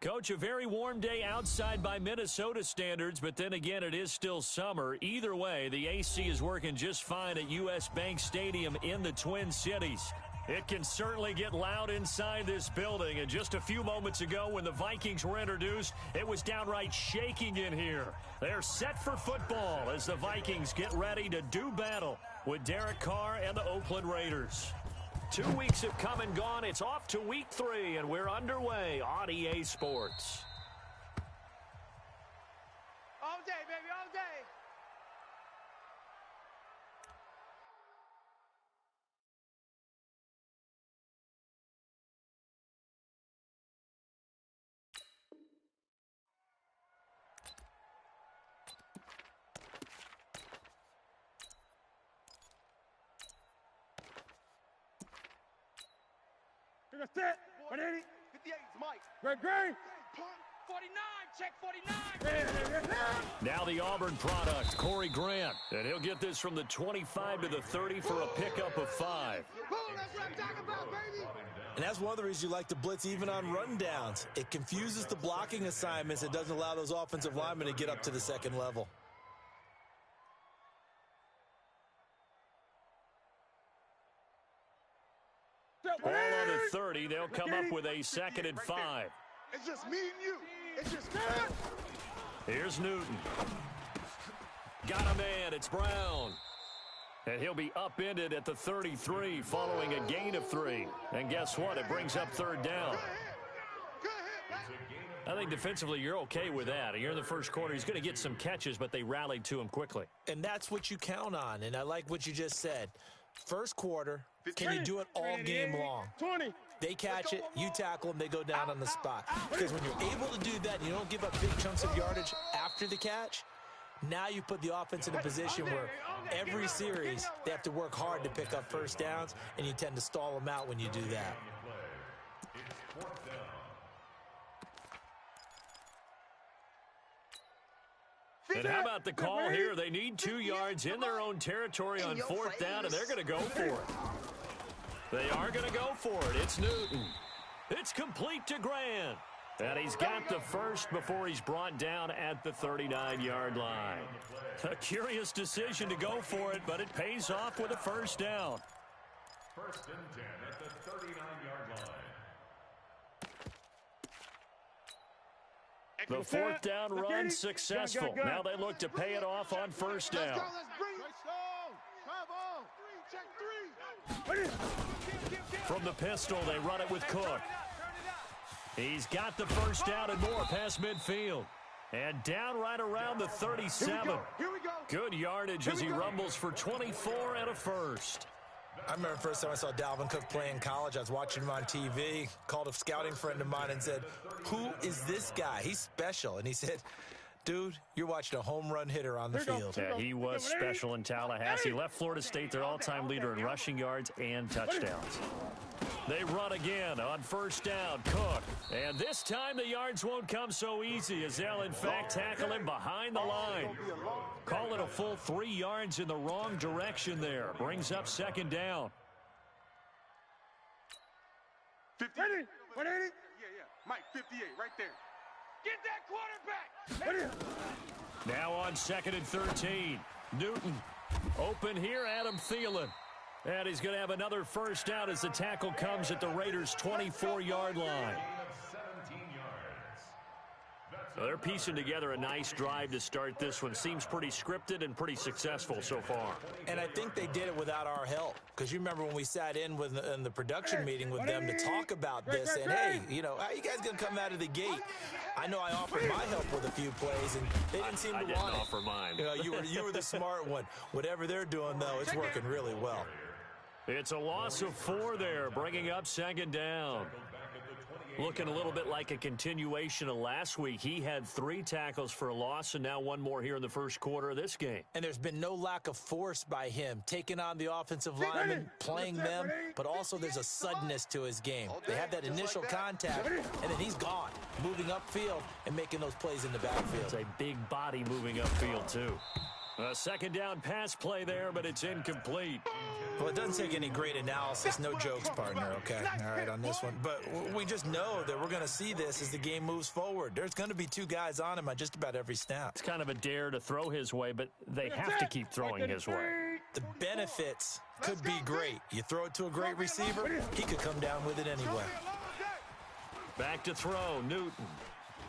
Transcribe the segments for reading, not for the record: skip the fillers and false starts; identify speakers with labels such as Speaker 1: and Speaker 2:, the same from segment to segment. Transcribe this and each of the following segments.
Speaker 1: Coach, a very warm day outside by Minnesota standards, but then again, it is still summer. Either way, the AC is working just fine at U.S. Bank Stadium in the Twin Cities. It can certainly get loud inside this building, and just a few moments ago when the Vikings were introduced, it was downright shaking in here. They're set for football as the Vikings get ready to do battle with Derek Carr and the Oakland Raiders. 2 weeks have come and gone. It's off to week 3, and we're underway on EA Sports.
Speaker 2: All day, baby, all day.
Speaker 3: You're set. 180.
Speaker 2: 58 is Mike.
Speaker 3: Great.
Speaker 2: 49, check 49.
Speaker 1: Now the Auburn product, Corey Grant. And he'll get this from the 25 to the 30 for a pickup of 5.
Speaker 2: Boom, that's what I'm talking about, baby.
Speaker 4: And that's one of the reasons you like to blitz even on rundowns. It confuses the blocking assignments. It doesn't allow those offensive linemen to get up to the second level.
Speaker 1: Ball on the 30. They'll come up with a 2nd and 5.
Speaker 2: It's just me and you. It's just me.
Speaker 1: Here's Newton. Got a man. It's Brown. And he'll be upended at the 33 following a gain of 3. And guess what? It brings up 3rd down. I think defensively you're okay with that. You're in the first quarter. He's going to get some catches, but they rallied to him quickly.
Speaker 4: And that's what you count on. And I like what you just said. First quarter, can you do it all game long?
Speaker 3: 20.
Speaker 4: They catch it, you tackle them, they go down on the spot. Because when you're able to do that and you don't give up big chunks of yardage after the catch, now you put the offense in a position where every series they have to work hard to pick up first downs, and you tend to stall them out when you do that.
Speaker 1: And how about the call here? They need 2 yards in their own territory on 4th down, and they're going to go for it. They are going to go for it. It's Newton. It's complete to Grant. And he's got the first before he's brought down at the 39-yard line. A curious decision to go for it, but it pays off with a first down.
Speaker 5: 1st and 10 at the 39-yard line.
Speaker 1: The 4th down run successful. Now they look to pay it off on 1st down. From the pistol, they run it with Cook. He's got the first down and more past midfield. And down right around the 37. Good yardage as he rumbles for 24 and a first.
Speaker 4: I remember the first time I saw Dalvin Cook play in college. I was watching him on TV, called a scouting friend of mine and said, "Who is this guy? He's special." And he said, "Dude, you're watching a home run hitter on the field."
Speaker 1: Yeah, he was special in Tallahassee. Left Florida State their all-time leader in rushing yards and touchdowns. They run again on 1st down, Cook. And this time the yards won't come so easy as they'll, in fact, tackle him behind the line. Call it a full 3 yards in the wrong direction there. Brings up 2nd down.
Speaker 2: 180. 180. Yeah. Mike, 58, right there. Get that quarterback.
Speaker 1: Now on 2nd and 13. Newton open here, Adam Thielen. And he's going to have another first down as the tackle comes at the Raiders' 24-yard line. So they're piecing together a nice drive to start this one. Seems pretty scripted and pretty successful so far.
Speaker 4: And I think they did it without our help. Because you remember when we sat in the production meeting with them to talk about this. And, hey, you know, how you guys going to come out of the gate? I know I offered my help with a few plays, and they didn't seem to want it.
Speaker 1: I didn't offer mine.
Speaker 4: You know, you were the smart one. Whatever they're doing, though, it's working really well.
Speaker 1: It's a loss of 4 there, bringing up 2nd down. Looking a little bit like a continuation of last week. He had 3 tackles for a loss, and now 1 more here in the first quarter of this game.
Speaker 4: And there's been no lack of force by him, taking on the offensive linemen, playing them, but also there's a suddenness to his game. They have that initial contact, and then he's gone, moving upfield and making those plays in the backfield.
Speaker 1: It's a big body moving upfield, too. A second down pass play there, but it's incomplete.
Speaker 4: Well, it doesn't take any great analysis. No jokes, partner, okay? All right, on this one. But we just know that we're going to see this as the game moves forward. There's going to be two guys on him on just about every snap.
Speaker 1: It's kind of a dare to throw his way, but they have to keep throwing his way.
Speaker 4: The benefits could be great. You throw it to a great receiver, he could come down with it anyway.
Speaker 1: Back to throw, Newton.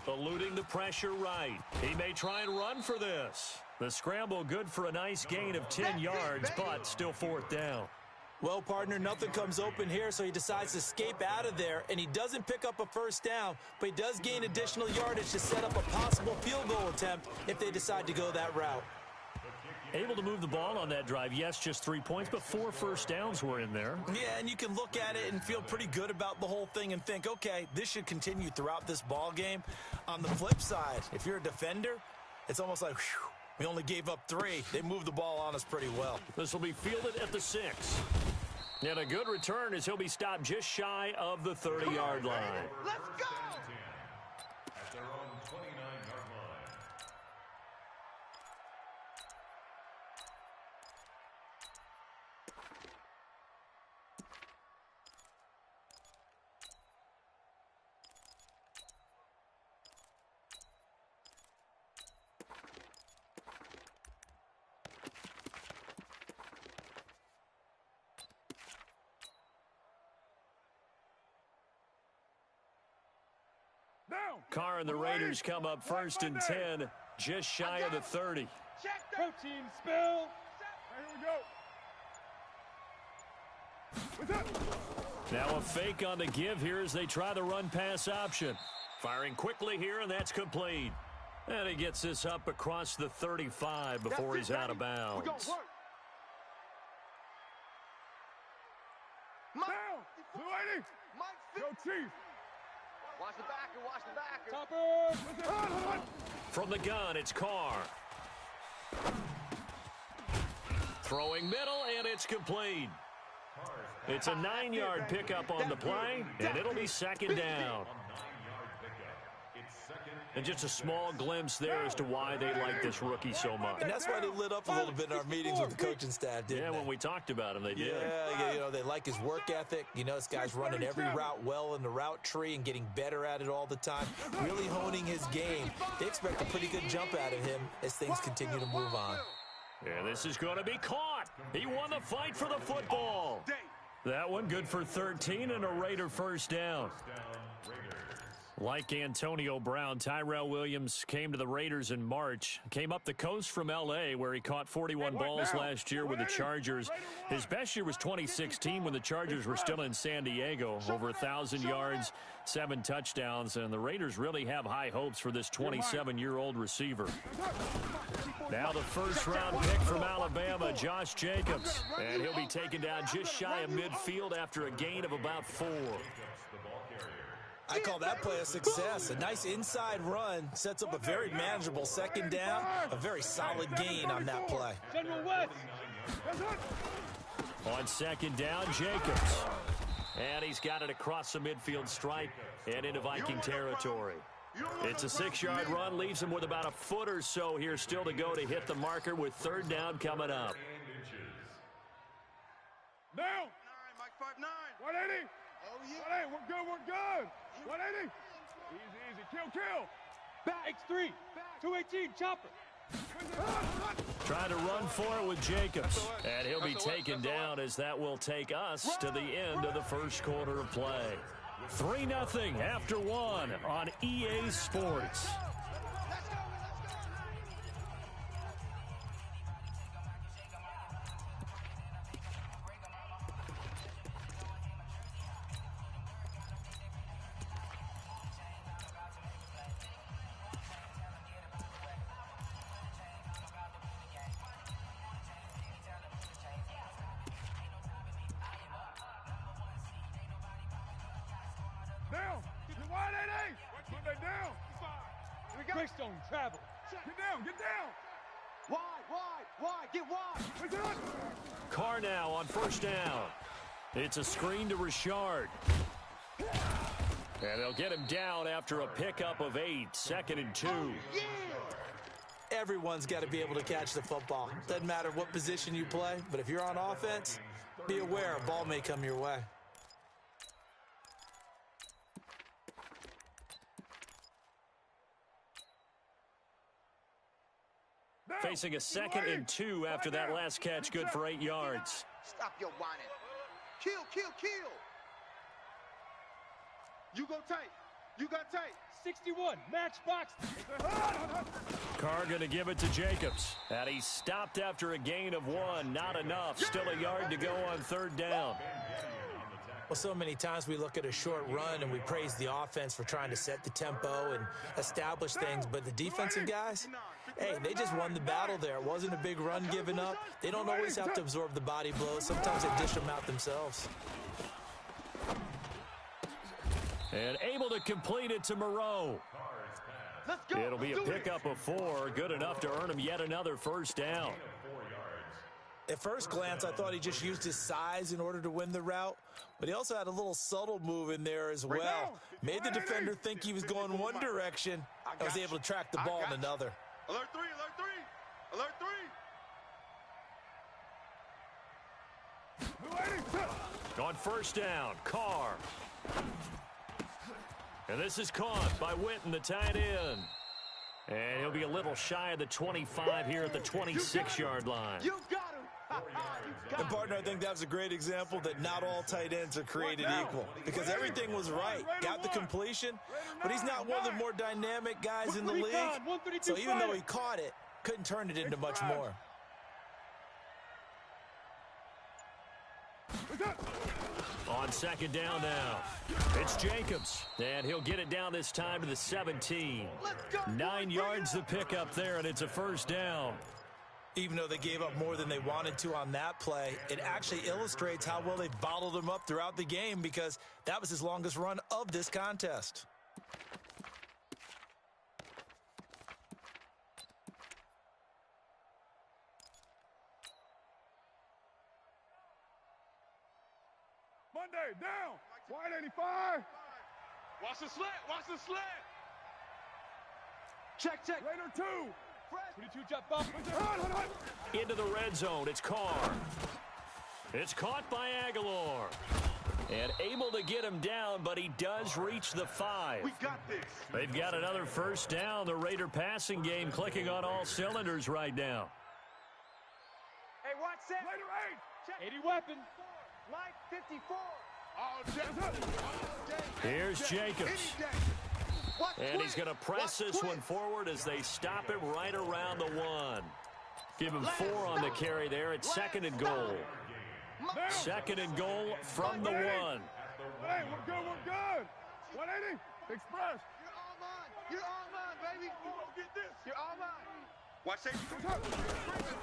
Speaker 1: Eluding the pressure right. He may try and run for this. The scramble good for a nice gain of 10 yards, but still fourth down.
Speaker 4: Well, partner, nothing comes open here, so he decides to escape out of there, and he doesn't pick up a first down, but he does gain additional yardage to set up a possible field goal attempt if they decide to go that route.
Speaker 1: Able to move the ball on that drive. Yes, just 3 points, but 4 first downs were in there.
Speaker 4: Yeah, and you can look at it and feel pretty good about the whole thing and think, okay, this should continue throughout this ball game. On the flip side, if you're a defender, it's almost like, whew, we only gave up 3. They moved the ball on us pretty well.
Speaker 1: This will be fielded at the 6. And a good return as he'll be stopped just shy of the 30-yard line.
Speaker 2: Let's go!
Speaker 5: At their own 29-yard line.
Speaker 1: Carr and the Raiders come up first and 10, just shy of the 30.
Speaker 3: Protein spill. Here we go.
Speaker 1: Now a fake on the give here as they try the run-pass option. Firing quickly here, and that's complete. And he gets this up across the 35 before he's out of bounds.
Speaker 2: We're gonna work.
Speaker 3: Down. 280. Go Chief.
Speaker 2: Watch the backer, watch the backer.
Speaker 3: Topper.
Speaker 1: From the gun, it's Carr. Throwing middle, and it's complete. It's a 9-yard pickup on the play, and it'll be second down. And just a small glimpse there as to why they like this rookie so much.
Speaker 4: And that's why they lit up a little bit in our meetings with the coaching staff, didn't they?
Speaker 1: Yeah, when we talked about him, they did.
Speaker 4: Yeah, you know, they like his work ethic. You know, this guy's running every route well in the route tree and getting better at it all the time, really honing his game. They expect a pretty good jump out of him as things continue to move on.
Speaker 1: And this is going to be caught. He won the fight for the football. That one good for 13 and a Raider first down. Like Antonio Brown, Tyrell Williams came to the Raiders in March. Came up the coast from L.A., where he caught 41 balls last year with the Chargers. His best year was 2016 when the Chargers were still in San Diego. Over 1,000 yards, 7 touchdowns, and the Raiders really have high hopes for this 27-year-old receiver. Now the first-round pick from Alabama, Josh Jacobs. And he'll be taken down just shy of midfield after a gain of about 4.
Speaker 4: I call that play a success. A nice inside run sets up a very manageable second down. A very solid gain on that play.
Speaker 3: General West.
Speaker 1: On second down, Jacobs. And he's got it across the midfield stripe and into Viking territory. It's a 6-yard run, leaves him with about a foot or so here still to go to hit the marker with third down coming up.
Speaker 3: Down.
Speaker 2: 9, Mike 5'9".
Speaker 3: 180.
Speaker 2: Oh, yeah.
Speaker 3: 180. We're good. We're good. 180. Easy. Kill. Back. X3. 218. Chopper.
Speaker 1: Trying to run for it with Jacobs. And he'll be taken down as that will take us to the end of the first quarter of play. 3-0 after 1 on EA Sports.
Speaker 3: Down. 180. Put that down. Greystone travel. Get down.
Speaker 2: Wide. Get wide.
Speaker 1: Carr now on first down. It's a screen to Richard. And they'll get him down after a pickup of 8. 2nd and 2.
Speaker 4: everyone's got to be able to catch the football. Doesn't matter what position you play, but if you're on offense, be aware a ball may come your way.
Speaker 1: Facing a 2nd and 2 after that last catch, good for 8 yards.
Speaker 2: Stop your whining. Kill, kill, kill. You go tight. You got tight.
Speaker 3: 61, match box.
Speaker 1: Carr going to give it to Jacobs. And he stopped after a gain of 1. Not enough. Still a yard to go on 3rd down.
Speaker 4: Well, so many times we look at a short run and we praise the offense for trying to set the tempo and establish things, but the defensive guys, hey, they just won the battle there. It wasn't a big run given up. They don't always have to absorb the body blows. Sometimes they dish them out themselves.
Speaker 1: And able to complete it to Moreau. It'll be a pickup of 4, good enough to earn him yet another 1st down.
Speaker 4: At first glance, I thought he just used his size in order to win the route, but he also had a little subtle move in there as well. Made the defender think he was going one direction and was able to track the ball in another.
Speaker 2: Alert 3, alert 3, alert 3.
Speaker 1: On 1st down, Carr. And this is caught by Witten, the tight end. And he'll be a little shy of the 25 here at the 26-yard line.
Speaker 2: You got him.
Speaker 4: And, partner, I think that's a great example that not all tight ends are created equal, because everything was right. Got the completion, but he's not one of the more dynamic guys in the league. So even though he caught it, couldn't turn it into much more.
Speaker 1: On 2nd down now, it's Jacobs, and he'll get it down this time to the 17. 9 yards to pick up there, and it's a 1st down.
Speaker 4: Even though they gave up more than they wanted to on that play, it actually illustrates how well they bottled him up throughout the game, because that was his longest run of this contest.
Speaker 3: Monday, down. Wide 85.
Speaker 2: Watch the slant. Watch the slant.
Speaker 3: Check, check. Raider 2. 22 jump ball.
Speaker 1: Into the red zone, it's Carr. It's caught by Aguilar. And able to get him down, but he does reach the 5.
Speaker 2: We got this.
Speaker 1: They've got another 1st down. The Raider passing game clicking on all cylinders right now.
Speaker 3: Hey, watch that. Raider 8. Check. 80 weapon. Mike 54.
Speaker 1: Here's Jacobs. And he's going to press this one forward as they stop him right around the 1. Give him 4 on the carry there. It's 2nd and goal. 2nd and goal from the 1.
Speaker 3: Hey, we're good, we're good. 180, express.
Speaker 2: You're all mine. You're all mine, baby. You won't get this. You're all mine. Watch safety.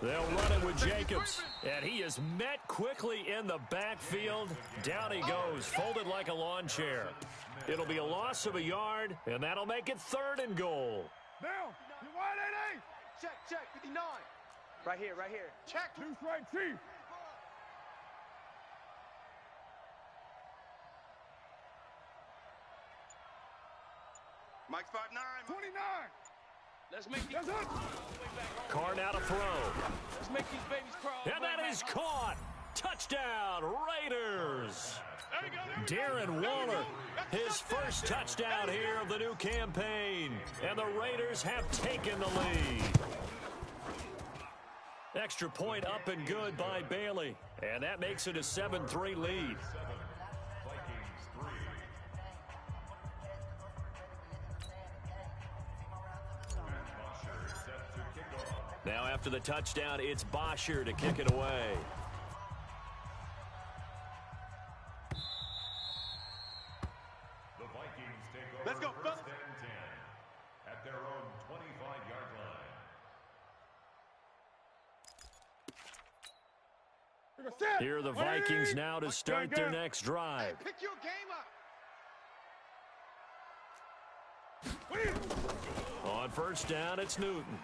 Speaker 1: They'll run it with Jacobs, and he is met quickly in the backfield. Down he goes, folded like a lawn chair. It'll be a loss of a yard, and that'll make it 3rd and goal.
Speaker 3: Down, you're wide 88.
Speaker 2: Check, check, 59. Right here, right here. Check.
Speaker 3: Deuce right, Chief.
Speaker 2: Mike's 5'9".
Speaker 3: 29.
Speaker 2: Let's make these
Speaker 1: Carr now to throw.
Speaker 2: Let's make these babies crawl.
Speaker 1: And that is caught. Touchdown, Raiders. Darren Waller, his first touchdown here of the new campaign. And the Raiders have taken the lead. Extra point up and good by Bailey. And that makes it a 7-3 lead. Now after the touchdown, it's Bosher to kick it away.
Speaker 5: The Vikings take over.
Speaker 2: Let's go, fellas.
Speaker 5: 1st and 10 at their own 25-yard line.
Speaker 1: Here are the Vikings now to start their next drive.
Speaker 2: Pick your game up.
Speaker 1: On 1st down, it's Newton.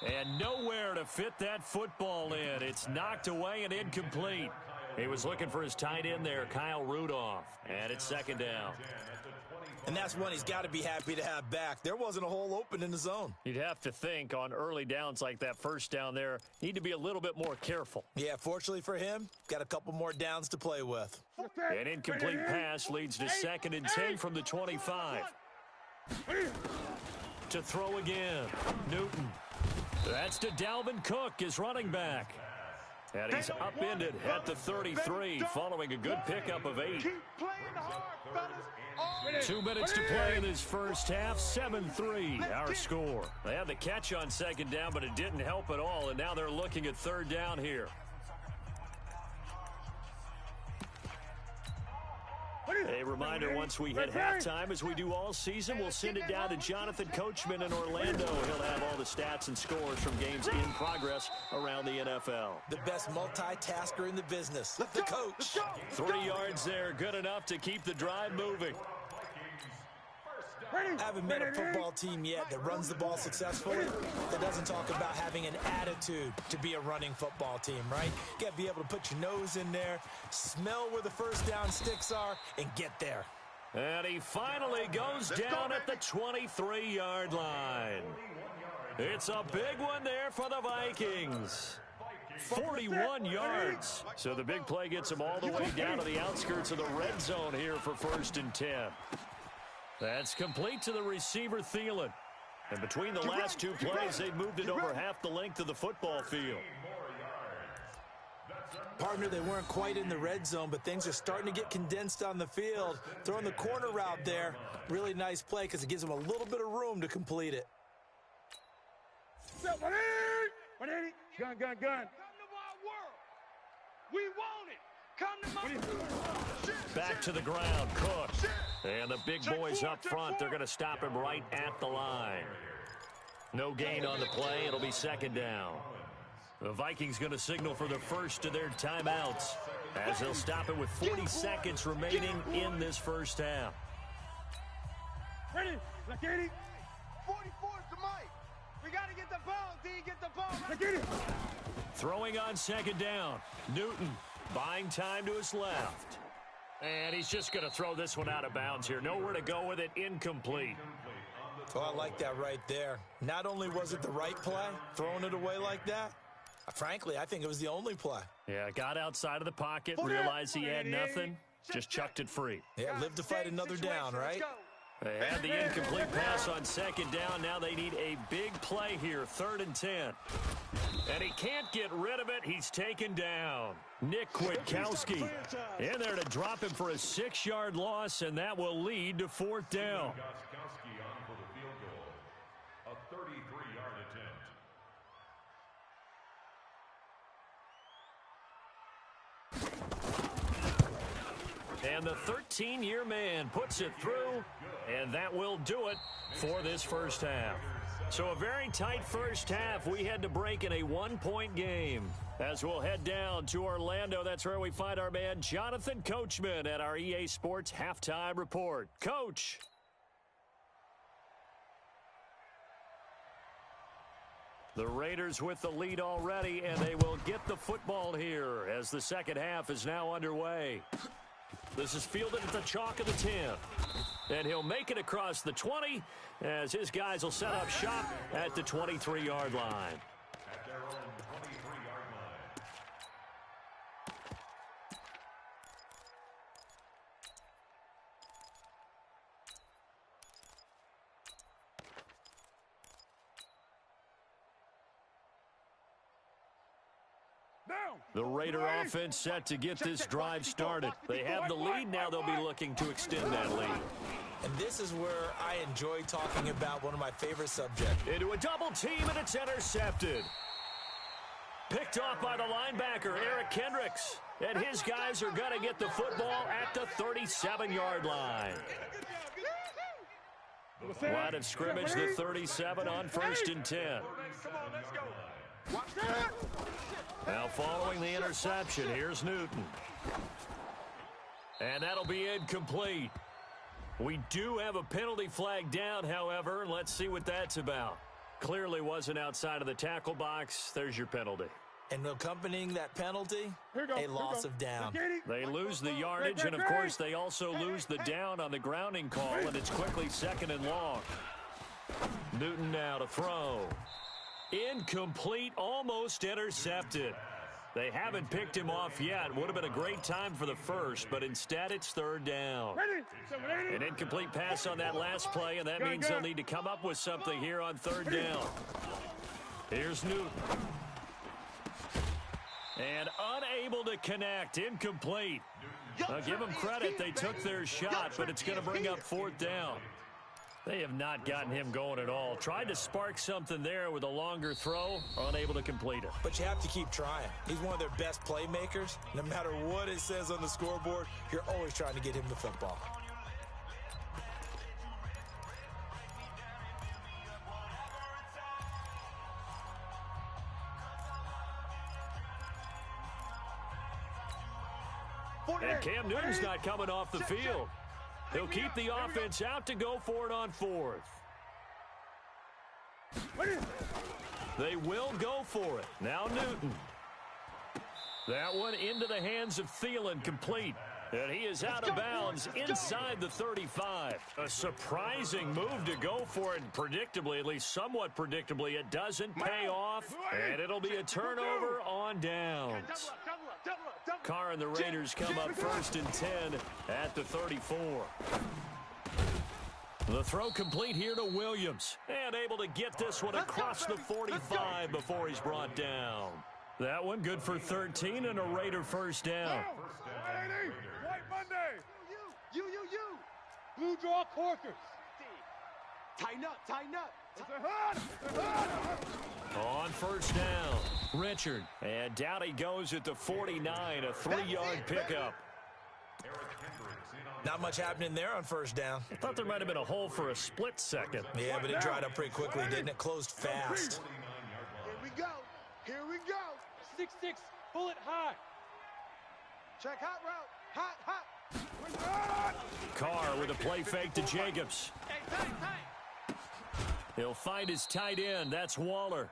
Speaker 1: And nowhere to fit that football in. It's knocked away and incomplete. He was looking for his tight end there, Kyle Rudolph. And it's second down.
Speaker 4: And that's one he's got to be happy to have back. There wasn't a hole open in the zone.
Speaker 1: You'd have to think on early downs like that first down there, need to be a little bit more careful.
Speaker 4: Yeah, fortunately for him, got a couple more downs to play with.
Speaker 1: An incomplete pass leads to 2nd and 10 from the 25. To throw again, Newton. That's to Dalvin Cook, his running back. And he's upended at the 33 following a good pickup of 8. 2 minutes to play in this first half, 7-3 our score. They had the catch on second down, but it didn't help at all, and now they're looking at third down here. A reminder, once we hit halftime, as we do all season, we'll send it down to Jonathan Coachman in Orlando. He'll have all the stats and scores from games in progress around the NFL.
Speaker 4: The best multitasker in the business, the coach.
Speaker 1: 3 yards there, good enough to keep the drive moving.
Speaker 4: I haven't met a football team yet that runs the ball successfully that doesn't talk about having an attitude to be a running football team, right? You got to be able to put your nose in there, smell where the first down sticks are, and get there.
Speaker 1: And he finally goes down at the 23-yard line. It's a big one there for the Vikings. 41 yards. So the big play gets him all the way down to the outskirts of the red zone here for 1st and 10. That's complete to the receiver, Thielen. And between the last 2 plays, they've moved it over half the length of the football field.
Speaker 4: Partner, they weren't quite in the red zone, but things are starting to get condensed on the field. Throwing the corner route there, really nice play because it gives them a little bit of room to complete it.
Speaker 3: Gun. Come to my world. We want it. Come to my
Speaker 1: Back to the ground, Cook. And the big boys up front, they're going to stop him right at the line. No gain on the play. It'll be 2nd down. The Vikings going to signal for the first of their timeouts as they'll stop it with 40 seconds remaining in this first half.
Speaker 3: Ready? Look at it. 44 is the mic. We got to get the ball, D. Get the ball. Look at it.
Speaker 1: Throwing on 2nd down. Newton buying time to his left. And he's just going to throw this one out of bounds here. Nowhere to go with it. Incomplete.
Speaker 4: Oh, I like that right there. Not only was it the right play, throwing it away like that, frankly, I think it was the only play.
Speaker 1: Yeah, got outside of the pocket, realized he had nothing, just chucked it free.
Speaker 4: Yeah, live to fight another down, right?
Speaker 1: They had the incomplete pass on 2nd down. Now they need a big play here, 3rd and 10. And he can't get rid of it. He's taken down. Nick Kwiatkowski in there to drop him for a 6-yard loss, and that will lead to 4th down.
Speaker 5: Kwiatkowski on for the field goal. A 33-yard attempt.
Speaker 1: And the 13-year man puts it through, and that will do it for this first half. So a very tight first half. We had to break in a 1-point game. As we'll head down to Orlando, that's where we find our man Jonathan Coachman at our EA Sports Halftime Report. Coach. The Raiders with the lead already, and they will get the football here as the second half is now underway. This is fielded at the chalk of the 10. And he'll make it across the 20 as his guys will set up shop at the 23-yard line.
Speaker 5: At their own 23-yard line.
Speaker 1: The Raider offense set to get this drive started. They have the lead. Now they'll be looking to extend that lead.
Speaker 4: And this is where I enjoy talking about one of my favorite subjects.
Speaker 1: Into a double team, and it's intercepted. Picked off by the linebacker, Eric Kendricks. And his guys are going to get the football at the 37-yard line. Line of scrimmage, the 37 on 1st and 10. Now following the interception, here's Newton. And that'll be incomplete. We do have a penalty flag down, however, and let's see what that's about. Clearly wasn't outside of the tackle box. There's your penalty.
Speaker 4: And accompanying that penalty, a loss of down.
Speaker 1: They lose the yardage, and, of course, they also lose the down on the grounding call, and it's quickly 2nd and long. Newton now to throw. Incomplete, almost intercepted. They haven't picked him off yet. Would have been a great time for the first, but instead it's 3rd down. An incomplete pass on that last play, and that means they'll need to come up with something here on 3rd down. Here's Newton. And unable to connect, incomplete. Now give them credit, they took their shot, but it's going to bring up 4th down. They have not gotten him going at all. Tried to spark something there with a longer throw, unable to complete it.
Speaker 4: But you have to keep trying. He's one of their best playmakers. No matter what it says on the scoreboard, you're always trying to get him the football.
Speaker 1: And Cam Newton's not coming off the field. He'll keep the offense out to go for it on 4th. They will go for it. Now Newton. That one into the hands of Thielen, complete. And he is out of bounds inside the 35. A surprising move to go for it. Predictably, at least somewhat predictably, it doesn't pay off. And it'll be a turnover on downs. Carr and the Raiders come up 1st and 10 at the 34. The throw complete here to Williams. And able to get this one across the 45 before he's brought down. That one good for 13 and a Raider 1st down.
Speaker 3: White Monday. You. Blue draw corkers. Tighten up.
Speaker 1: On 1st down, Richard. And down he goes at the 49, a 3-yard pickup.
Speaker 4: Not much happening there on 1st down.
Speaker 1: I thought there might have been a hole for a split second.
Speaker 4: Yeah, but it dried up pretty quickly, didn't it? Closed fast.
Speaker 3: Here we go. 6-6, pull it high. Check hot route. Hot.
Speaker 1: Carr with a play fake to Jacobs. He'll find his tight end. That's Waller.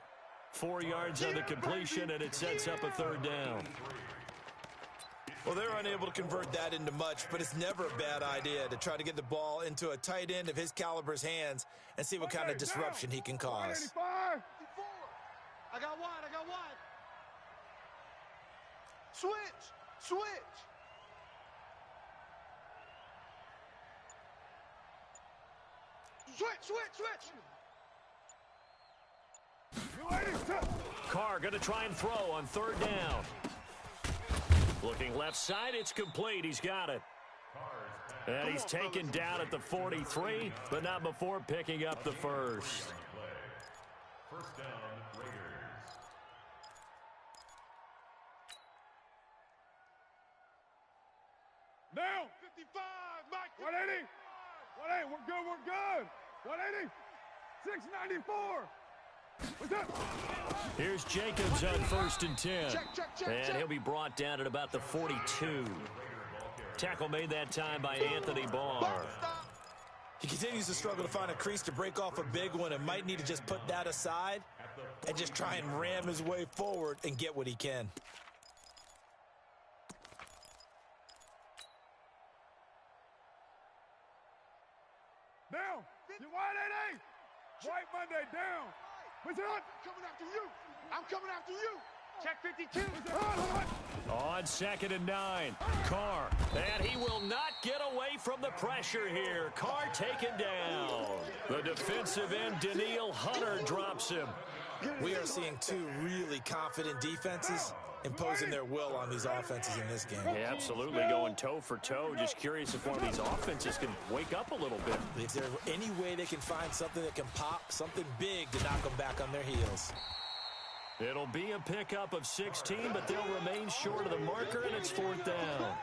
Speaker 1: 4 yards on the completion, and it sets up a 3rd down.
Speaker 4: Well, they're unable to convert that into much, but it's never a bad idea to try to get the ball into a tight end of his caliber's hands and see what kind of disruption he can cause.
Speaker 3: I got one. Switch.
Speaker 1: Carr going to try and throw on 3rd down. Looking left side, it's complete. He's got it. And he's taken down at the 43, but not before picking up the 1st.
Speaker 5: 1st down, Raiders.
Speaker 3: Now, 55, Mike. 180. We're good. 180. 694. What's up?
Speaker 1: Here's Jacobs on 1st and 10. And he'll be brought down at about the 42. Tackle made that time by Anthony Barr.
Speaker 4: He continues to struggle to find a crease to break off a big one and might need to just put that aside and just try and ram his way forward and get what he can.
Speaker 3: Down. 180. White Monday down. What's up? I'm coming after you. Check 52.
Speaker 1: On 2nd and 9, Carr. And he will not get away from the pressure here. Carr taken down. The defensive end, Daniil Hunter, drops him.
Speaker 4: We are seeing 2 really confident defenses imposing their will on these offenses in this game.
Speaker 1: Yeah, absolutely, going toe for toe. Just curious if one of these offenses can wake up a little bit.
Speaker 4: Is there any way they can find something that can pop, something big to knock them back on their heels?
Speaker 1: It'll be a pickup of 16, but they'll remain short of the marker, and it's 4th down.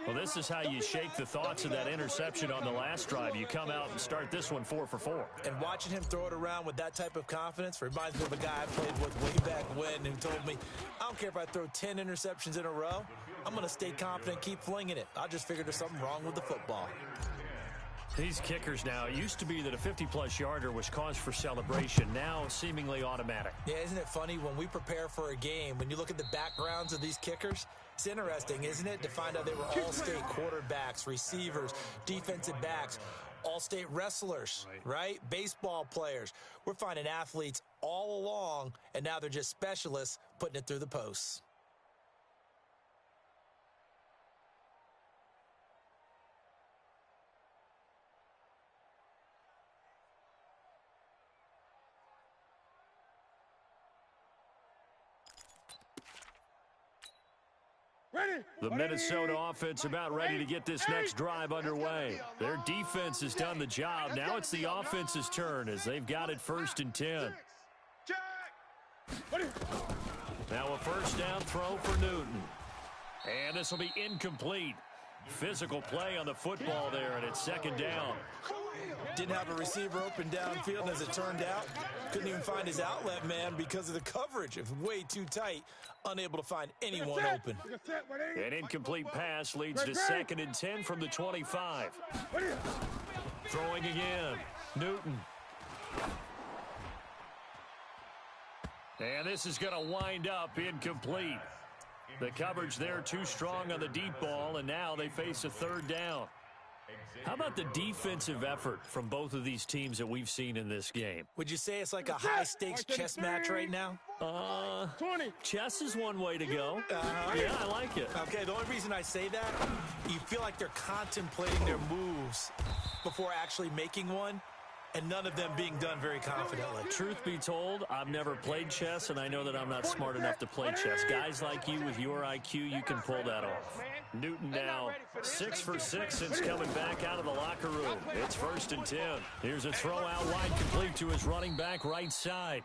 Speaker 1: Well, this is how you shake the thoughts of that interception on the last drive. You come out and start this one 4 for 4.
Speaker 4: And watching him throw it around with that type of confidence reminds me of a guy I played with way back when who told me, I don't care if I throw 10 interceptions in a row, I'm going to stay confident, keep flinging it. I just figured there's something wrong with the football.
Speaker 1: These kickers now, it used to be that a 50-plus yarder was cause for celebration. Now, seemingly automatic.
Speaker 4: Yeah, isn't it funny when we prepare for a game, when you look at the backgrounds of these kickers, it's interesting, isn't it, to find out they were all-state quarterbacks, receivers, defensive backs, all-state wrestlers, right? Baseball players. We're finding athletes all along, and now they're just specialists putting it through the posts.
Speaker 1: The Minnesota offense about ready to get this next drive underway. Their defense has done the job. Now it's the offense's turn as they've got it 1st and 10. Now a first down throw for Newton. And this will be incomplete. Physical play on the football there, and it's 2nd down.
Speaker 4: Didn't have a receiver open downfield, and as it turned out, couldn't even find his outlet man because of the coverage. It was way too tight, unable to find anyone open.
Speaker 1: An incomplete pass leads to 2nd and 10 from the 25. Throwing again, Newton. And this is going to wind up incomplete. The coverage there too strong on the deep ball, and now they face a 3rd down. How about the defensive effort from both of these teams that we've seen in this game?
Speaker 4: Would you say it's like a high-stakes chess match right now?
Speaker 1: Chess is one way to go. Yeah, I like it.
Speaker 4: Okay, the only reason I say that, you feel like they're contemplating their moves before actually making one, and none of them being done very confidently.
Speaker 1: Truth be told, I've never played chess, and I know that I'm not smart enough to play chess. Guys like you with your IQ, you can pull that off. Newton now 6 for 6 since coming back out of the locker room. It's 1st and 10. Here's a throw out wide complete to his running back right side.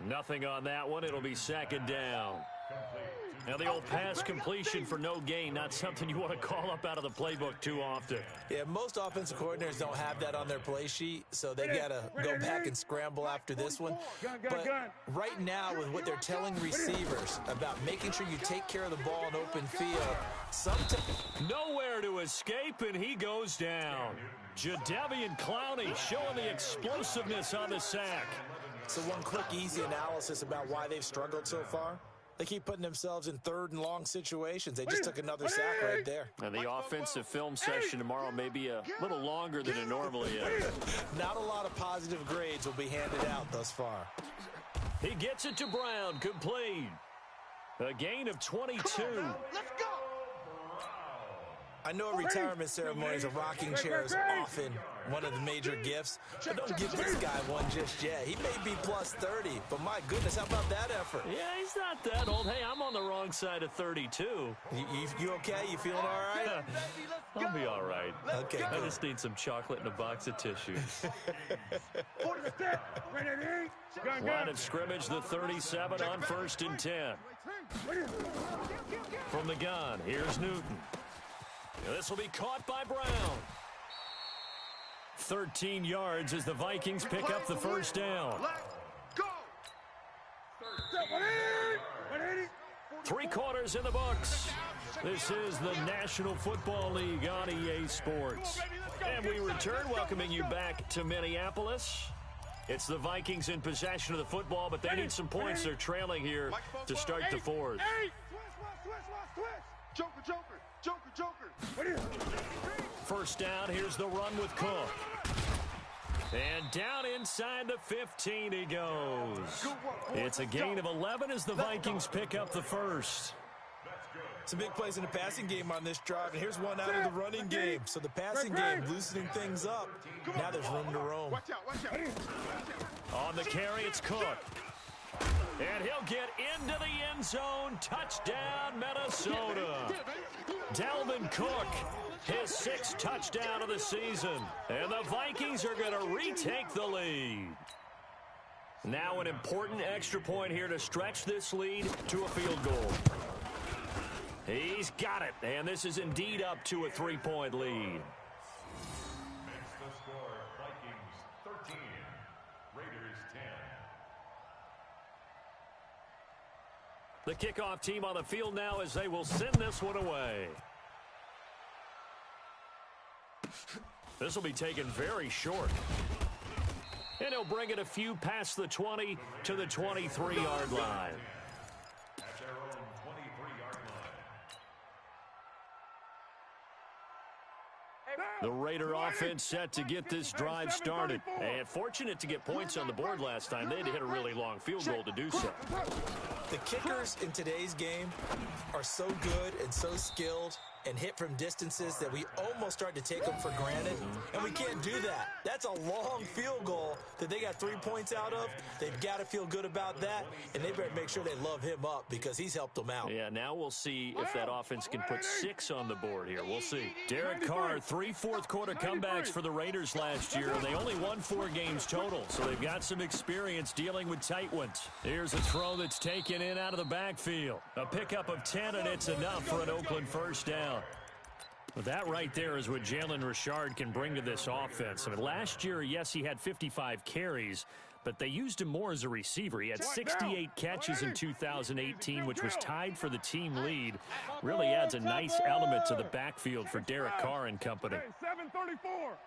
Speaker 1: Nothing on that one. It'll be 2nd down. Now the old pass completion for no gain, not something you want to call up out of the playbook too often.
Speaker 4: Yeah, most offensive coordinators don't have that on their play sheet, so they got to go back and scramble after this one. But right now, with what they're telling receivers about making sure you take care of the ball in open field,
Speaker 1: nowhere to escape, and he goes down. Jadeveon Clowney showing the explosiveness on the sack.
Speaker 4: So one quick, easy analysis about why they've struggled so far. They keep putting themselves in 3rd and long situations. They just took another sack right there.
Speaker 1: And the offensive film session tomorrow may be a little longer than it normally is.
Speaker 4: Not a lot of positive grades will be handed out thus far.
Speaker 1: He gets it to Brown, complete. A gain of 22.
Speaker 3: Let's go.
Speaker 4: I know a retirement ceremony is a rocking chair is often one of the major gifts, but don't give this guy one just yet. He may be plus 30, but my goodness, how about that effort?
Speaker 1: Yeah, he's not that old. Hey, I'm on the wrong side of 32.
Speaker 4: You okay? You feeling all right?
Speaker 1: I'll be all right.
Speaker 4: Okay,
Speaker 1: I just need some chocolate and a box of tissues. Line of scrimmage, the 37 on 1st and 10. From the gun, here's Newton. This will be caught by Brown. 13 yards as the Vikings pick up the 1st down.
Speaker 3: Go.
Speaker 1: 3 quarters in the books. This is the National Football League on EA Sports. And we return, welcoming you back to Minneapolis. It's the Vikings in possession of the football, but they need some points. They're trailing here to start the 4th.
Speaker 3: Joker.
Speaker 1: 1st down, here's the run with Cook. And down inside the 15 he goes. It's a gain of 11 as the Vikings pick up the 1st.
Speaker 4: Some big plays in the passing game on this drive, and here's one out of the running game. So the passing game loosening things up. Now there's room to roam.
Speaker 3: Watch out.
Speaker 1: On the carry, it's Cook. And he'll get into the end zone. Touchdown, Minnesota. Dalvin Cook, his 6th touchdown of the season. And the Vikings are going to retake the lead. Now an important extra point here to stretch this lead to a field goal. He's got it, and this is indeed up to a 3-point lead.
Speaker 5: Makes the score Vikings 13, Raiders 10.
Speaker 1: The kickoff team on the field now as they will send this one away. This will be taken very short. And he'll bring it a few past the 20 to the 23-yard line.
Speaker 5: At their own 23-yard line.
Speaker 1: The Raider offense set to get this drive started. And fortunate to get points on the board last time. They had to hit a really long field goal to do so.
Speaker 4: The kickers in today's game are so good and so skilled and hit from distances that we almost start to take them for granted, and we can't do that. That's a long field goal that they got 3 points out of. They've got to feel good about that, and they better make sure they love him up because he's helped them out.
Speaker 1: Yeah, now we'll see if that offense can put 6 on the board here. We'll see. Derek Carr, 3 fourth-quarter comebacks for the Raiders last year, and they only won 4 games total, so they've got some experience dealing with tight ones. Here's a throw that's taken in out of the backfield. A pickup of 10, and it's enough for an Oakland first down. Well, that right there is what Jalen Richard can bring to this offense. I mean, last year, yes, he had 55 carries, but they used him more as a receiver. He had 68 catches in 2018, which was tied for the team lead. Really adds a nice element to the backfield for Derek Carr and company.
Speaker 3: 734.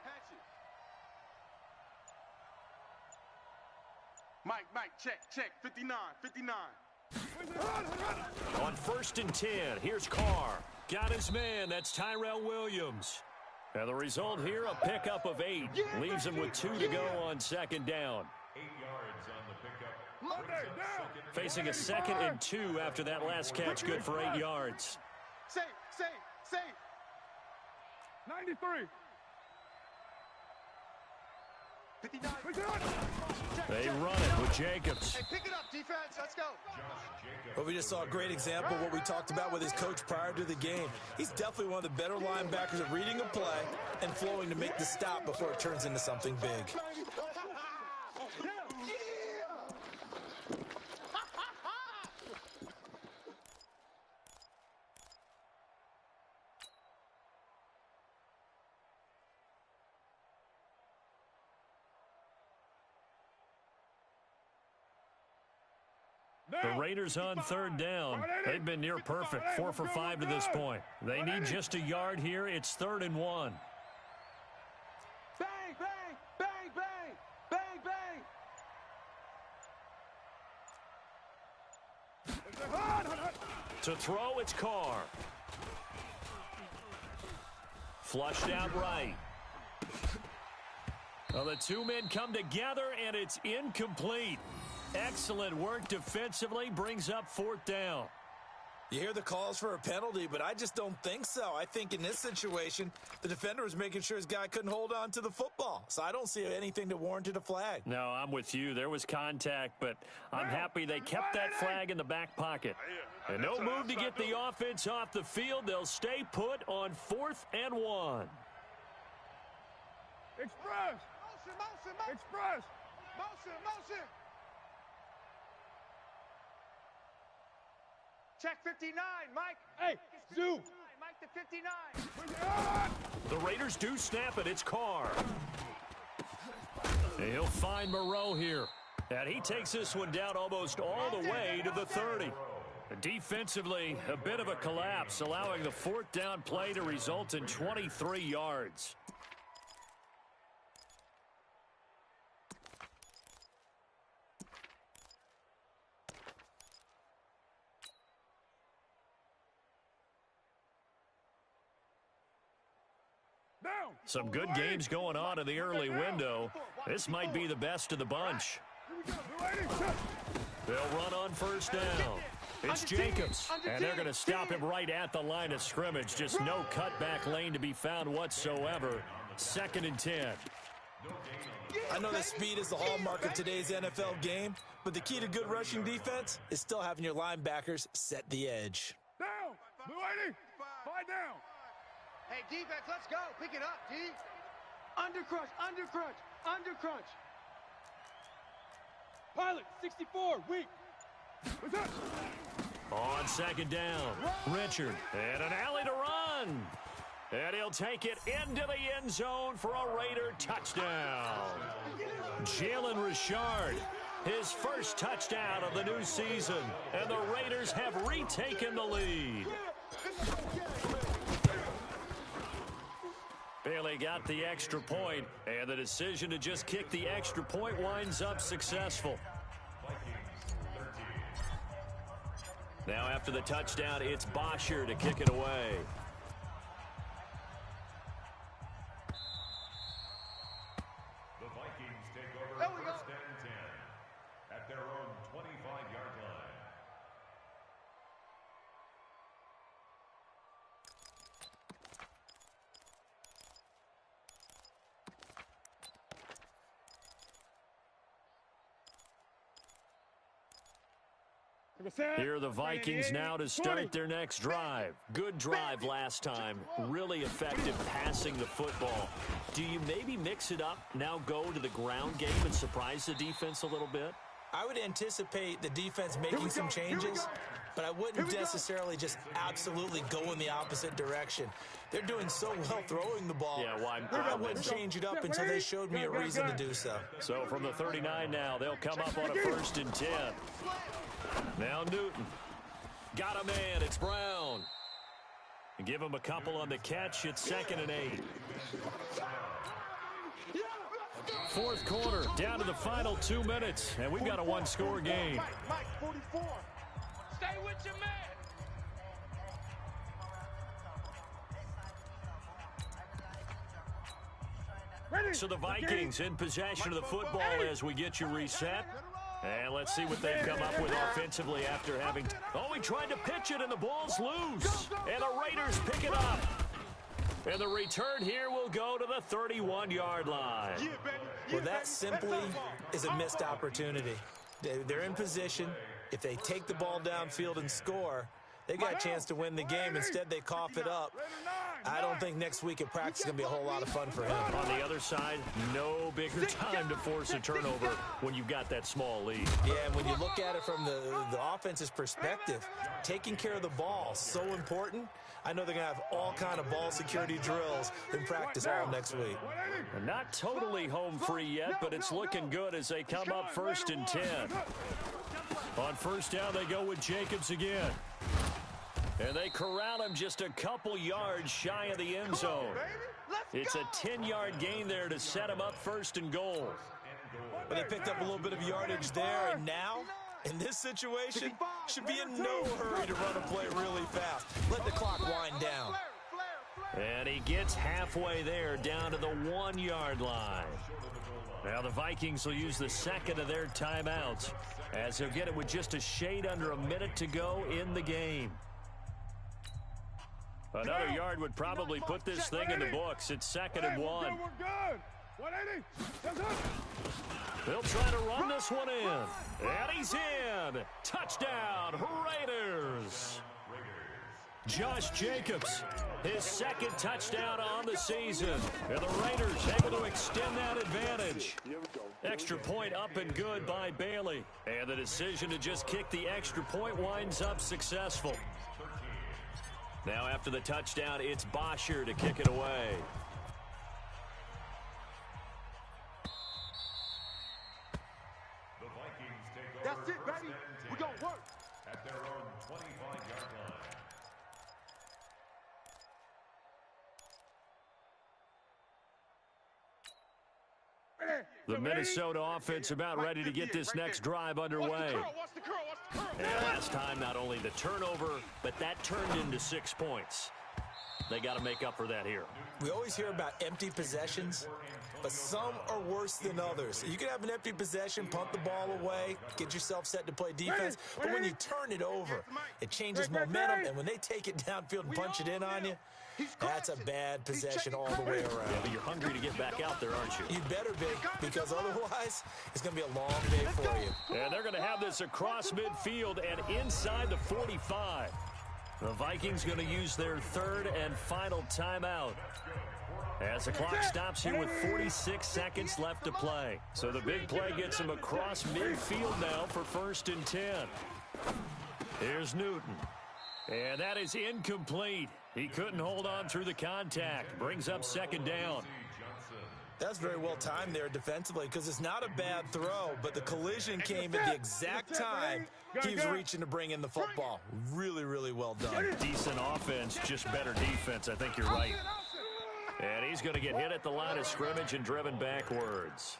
Speaker 2: Mike, check. 59.
Speaker 1: On 1st and 10, here's Carr. Got his man. That's Tyrell Williams. And the result here, a pickup of 8. Leaves him with 2 to go on 2nd down.
Speaker 5: 8 yards on the pickup.
Speaker 1: Facing a 2nd and 2 after that last catch, good for 8 yards.
Speaker 3: Safe. 93. 59.
Speaker 1: They run it with Jacobs.
Speaker 3: Hey, pick it up, defense. Let's go.
Speaker 4: But we just saw a great example of what we talked about with his coach prior to the game. He's definitely one of the better linebackers at reading a play and flowing to make the stop before it turns into something big.
Speaker 1: The Raiders on 3rd down. They've been near perfect, 4 for 5 to this point. They need just a yard here. It's 3rd and 1.
Speaker 3: Bang, bang.
Speaker 1: To throw, it's Carr. Flushed out right. Well, the 2 men come together, and it's incomplete. Excellent work defensively, brings up 4th down.
Speaker 4: You hear the calls for a penalty, but I just don't think so. I think in this situation, the defender was making sure his guy couldn't hold on to the football. So I don't see anything to warrant a flag.
Speaker 1: No, I'm with you. There was contact, but I'm happy they kept that flag in the back pocket. And no move to get the offense off the field. They'll stay put on 4th and 1.
Speaker 3: Express. Motion. Check 59, Mike. Hey, zoom. Mike to 59.
Speaker 1: The Raiders do snap it. It's Carr. And he'll find Moreau here. And he takes this one down almost all the way to the 30. Defensively, a bit of a collapse, allowing the 4th down play to result in 23 yards. Some good games going on in the early window. This might be the best of the bunch. They'll run on 1st down. It's Jacobs, and they're going to stop him right at the line of scrimmage. Just no cutback lane to be found whatsoever. 2nd and 10.
Speaker 4: I know that speed is the hallmark of today's NFL game, but the key to good rushing defense is still having your linebackers set the edge.
Speaker 3: Down. Blue 80. 5 down. Hey, defense, let's go. Pick it up, D. Undercrunch. Pilot, 64, weak. What's up?
Speaker 1: On 2nd down, Richard, and an alley to run. And he'll take it into the end zone for a Raider touchdown. Jalen Richard, his first touchdown of the new season. And the Raiders have retaken the lead. Bailey got the extra point, and the decision to just kick the extra point winds up successful. Now after the touchdown, it's Bosher to kick it away.
Speaker 5: The Vikings take over first and 10 at their own 25-yard line.
Speaker 1: Here are the Vikings now to start their next drive. Good drive last time. Really effective passing the football. Do you maybe mix it up, now go to the ground game and surprise the defense a little bit?
Speaker 4: I would anticipate the defense making some changes, but I wouldn't necessarily just absolutely go in the opposite direction. They're doing so well throwing the ball.
Speaker 1: Yeah, well,
Speaker 4: I wouldn't change it up until they showed me a reason to do so.
Speaker 1: So from the 39 now, they'll come up on a 1st and 10. Now Newton. Got a man. It's Brown. Give him a couple on the catch. It's 2nd and 8. Fourth quarter, down to the final 2 minutes, and we've got a one-score game.
Speaker 3: Mike, 44. Stay with your man.
Speaker 1: So the Vikings in possession of the football as we get you reset. And let's see what they've come up with offensively after having... Oh, he tried to pitch it, and the ball's loose. And the Raiders pick it up. And the return here will go to the 31-yard line.
Speaker 4: Well, that simply is a missed opportunity. They're in position. If they take the ball downfield and score, they got a chance to win the game. Instead, they cough it up. I don't think next week at practice is going to be a whole lot of fun for him.
Speaker 1: On the other side, no bigger time to force a turnover when you've got that small lead.
Speaker 4: Yeah, and when you look at it from the offense's perspective, taking care of the ball, so important. I know they're going to have all kind of ball security drills in practice all next week.
Speaker 1: Not totally home free yet, but it's looking good as they come up 1st and 10. On 1st down, they go with Jacobs again. And they corral him just a couple yards shy of the end zone. It's a 10-yard gain there to set him up 1st and goal.
Speaker 4: But they picked up a little bit of yardage there, and now, in this situation, should be in no hurry to run a play really fast. Let the clock wind down.
Speaker 1: And he gets halfway there down to the 1-yard line. Now the Vikings will use the 2nd of their timeouts as they'll get it with just a shade under a minute to go in the game. Another yard would probably put this thing in the books. It's 2nd and 1. They'll try to run this one in. And he's in. Touchdown, Raiders. Josh Jacobs, his 2nd touchdown on the season. And the Raiders able to extend that advantage. Extra point up and good by Bailey. And the decision to just kick the extra point winds up successful. Now after the touchdown, it's Bosher to kick it away.
Speaker 5: The Vikings take over
Speaker 3: That's it, baby. We're going to work.
Speaker 5: at their own 25-yard line.
Speaker 1: The Minnesota offense about ready to get this next drive underway. And last time, not only the turnover, but that turned into 6 points. They got to make up for that here.
Speaker 4: We always hear about empty possessions, but some are worse than others. You can have an empty possession, punt the ball away, get yourself set to play defense, but when you turn it over, it changes momentum, and when they take it downfield and punch it in on you, that's a bad possession all the way around.
Speaker 1: Yeah, but you're hungry to get back out there, aren't you?
Speaker 4: You better be, because otherwise it's going to be a long day for you.
Speaker 1: And they're going to have this across midfield and inside the 45. The Vikings going to use their 3rd and final timeout as the clock stops here with 46 seconds left to play. So the big play gets them across midfield now for 1st and 10. Here's Newton. And that is incomplete. He couldn't hold on through the contact. Brings up 2nd down.
Speaker 4: That's very well timed there defensively because it's not a bad throw, but the collision came at the exact time he was reaching to bring in the football. Really, really well done.
Speaker 1: Decent offense, just better defense. I think you're right. And he's going to get hit at the line of scrimmage and driven backwards.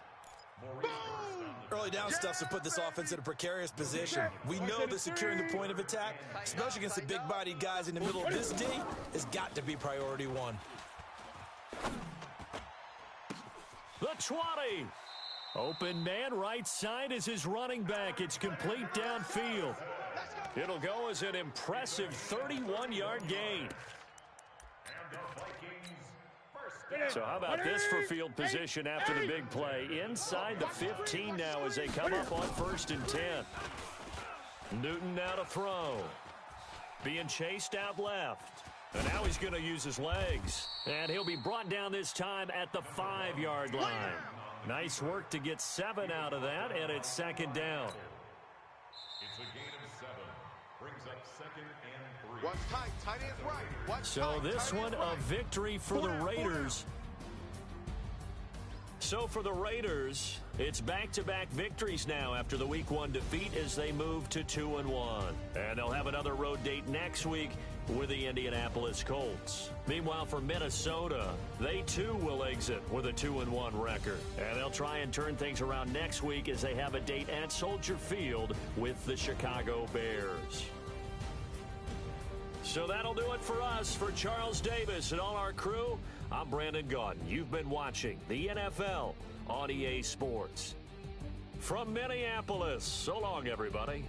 Speaker 4: Early down stuff's to put this offense in a precarious position. We know that securing the point of attack, especially against the big-bodied guys in the middle of this D, has got to be priority one.
Speaker 1: The 20. Open man, right side is his running back. It's complete downfield. It'll go as an impressive 31-yard gain. So how about this for field position after the big play? Inside the 15 now as they come up on 1st and 10. Newton now to throw. Being chased out left. And now he's going to use his legs. And he'll be brought down this time at the 5-yard line. Nice work to get 7 out of that, and it's 2nd down.
Speaker 5: It's a gain of 7. Brings up 2nd and 3.
Speaker 2: One's tight end's right. One's
Speaker 1: So
Speaker 2: tight,
Speaker 1: this
Speaker 2: tight
Speaker 1: one
Speaker 2: end's
Speaker 1: a
Speaker 2: right.
Speaker 1: victory for the Raiders. So for the Raiders, it's back-to-back victories now after the Week 1 defeat as they move to 2-1. And they'll have another road date next week with the Indianapolis Colts. Meanwhile, for Minnesota, they too will exit with a 2-1 record. And they'll try and turn things around next week as they have a date at Soldier Field with the Chicago Bears. So that'll do it for us. For Charles Davis and all our crew, I'm Brandon Gaudin. You've been watching the NFL on EA Sports. From Minneapolis, so long, everybody.